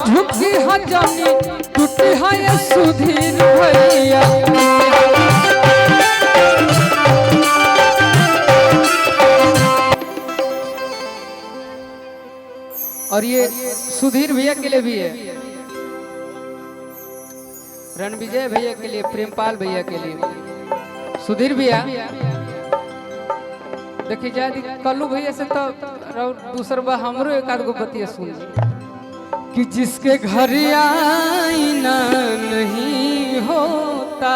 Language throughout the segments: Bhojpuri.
झुकी हजानी टूटी है ये सुधीर भैया। और ये सुधीर भैया के लिए भी है, रणविजय भैया के लिए, प्रेमपाल भैया के लिए। सुधीर भैया देखिए जाए कल्लू भैया से तो दूसर बार हमरो एक आध गो बतिया सुन कि जिसके घर आईना नहीं होता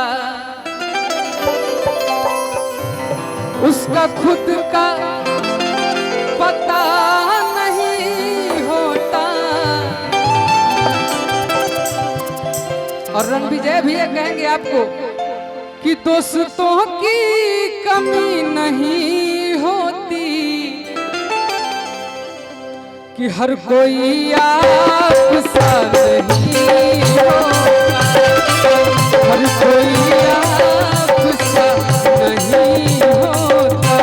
उसका खुद का पता नहीं होता। और रणविजय भैया कहेंगे आपको कि दोस्तों की कमी नहीं होती कि हर कोई आपसा नहीं होता, हर कोई आपसा नहीं होता,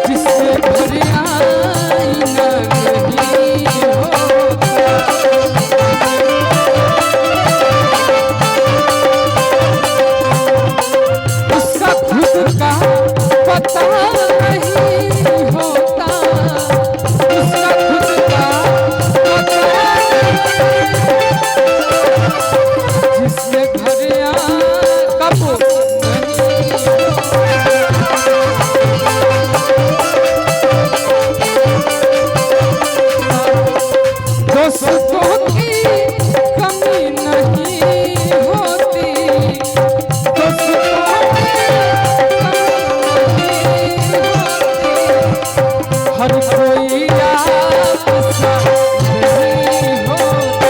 जिससे घर आईना नहीं होता। उसका खुद का पता नहीं होता, उसका खुद का पता जिससे घर कब दोस्तों की कमी नहीं होती, दोस्तों हर कोई आपसा नहीं होता,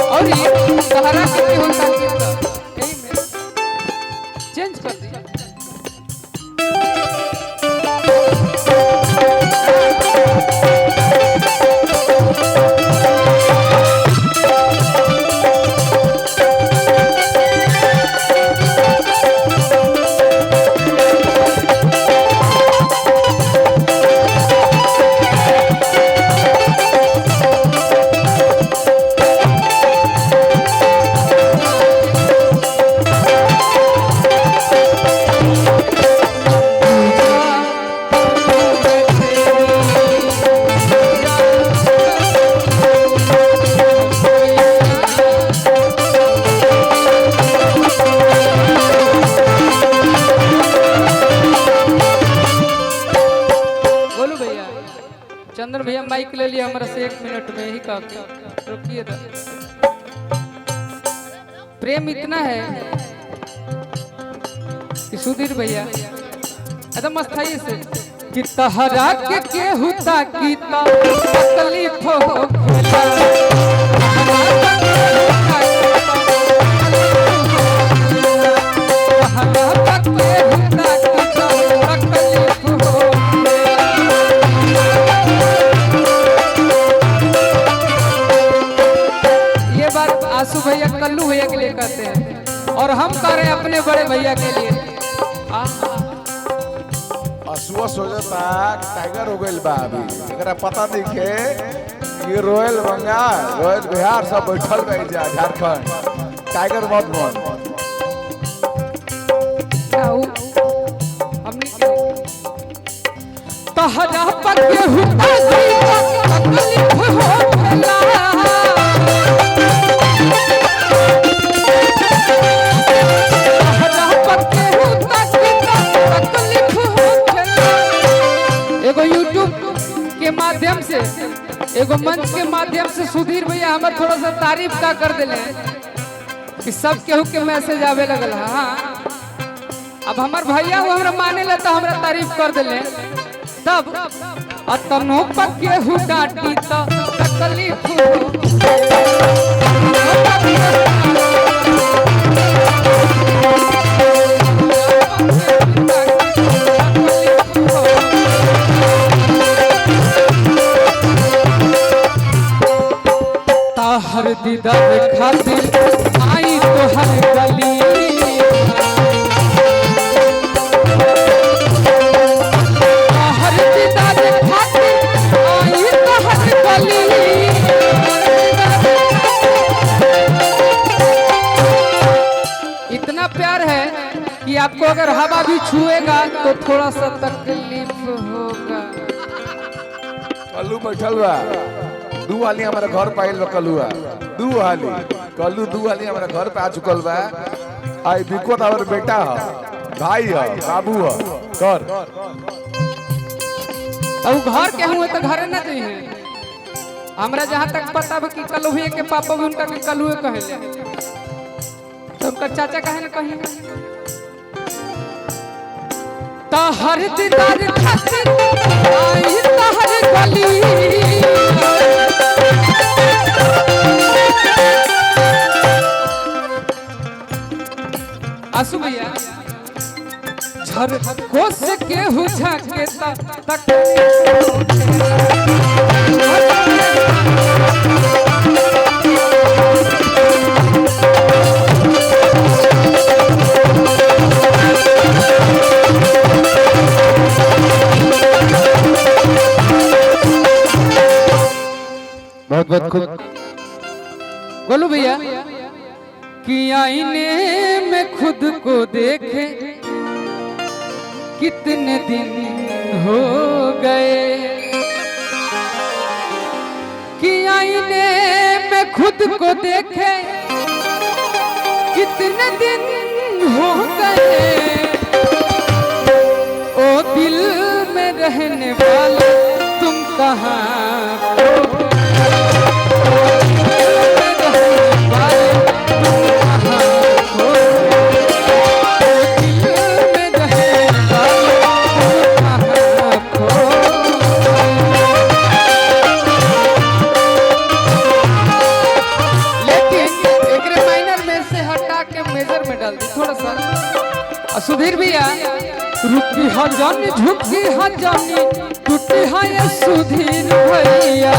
और ये सहारा कितनी होता चेंज कर दिया। चंद्र भैया माइक ले लिया हमारा से 1 मिनट में ही का रुकिए। प्रेम इतना है कि सुधीर भैया एकदम मस्त है से कि तहरा के केहुता की तकलीफ हो आंसू भैया कल्लू भैया के लिए कहते हैं और हम कह रहे हैं अपने बड़े भैया के लिए। आंसुआ सोचता टाइगर हो गइल बा अभी एकरा पता नहीं के ये रॉयल बंगाल रॉयल बिहार सब बैठल गई जा झारखंड टाइगर बहुत बन हमने तहरा पर के हुता तकलीफ हो माध्यम से एगो मंच के माध्यम से सुधीर भैया हमारे थोड़ा सा तारीफ का कर दिले कि सब केहू के मैसेज आवे लगल। हाँ अब हमार भैया वो हमरा माने ला तो हमरा तारीफ कर दिले तब अतनो पर केहू डांटी तो तकलीफ हर दीदार खातिर आई तो हर गली कि आपको अगर हवा भी छुएगा तो थोड़ा सा तकलीफ होगा। कल्लू बैठल बा, दू हाली हमारे घर पे आइल बा कल्लुआ, दू हाली कल्लू दू हाली हमारे घर पे आ चुकल बा। आई बिको हमारे बेटा है, भाई है, बाबू है, कर अब घर के हुए तो घरे ना चाहिए। हमरा जहाँ तक पता बा कि कल्लुए के पापा भी उनका के कल्लुए कहेले, तो उनका चाचा कहे ना कहीं तो हर दीदार खातिर आई तहर गली। आसू भैया झर कोस के हु झाके तक बहुत बहुत खूब। बोलो भैया कि आईने में खुद को देखे कितने दिन हो गए, कि आईने में खुद को देखे कितने दिन हो गए। ओ दिल में रहने वाले तुम कहाँ खो सुधीर भैया रुकी हा जानी झुकी हा जानी टूटी हा ये सुधीर भैया।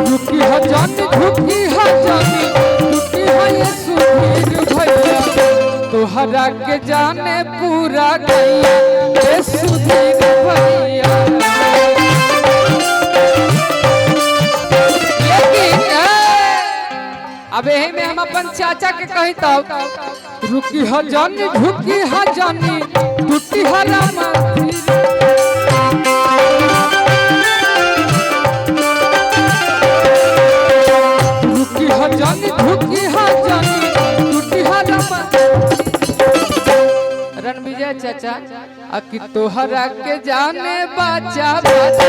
रुकी हा जानी झुकी हा जानी टूटी हा ये सुधीर भैया। तोहरा के जाने पूरा गैया ये सुधीर भैया। अब यही में हम अपन चाचा के कही तब रुकी हा जानी झुकी हा जानी टूटी हा रामा। रुकी हा जानी झुकी हा जानी टूटी हा रामा। रणविजय चाचा अकी तोहरा के जाने बाचा बाचा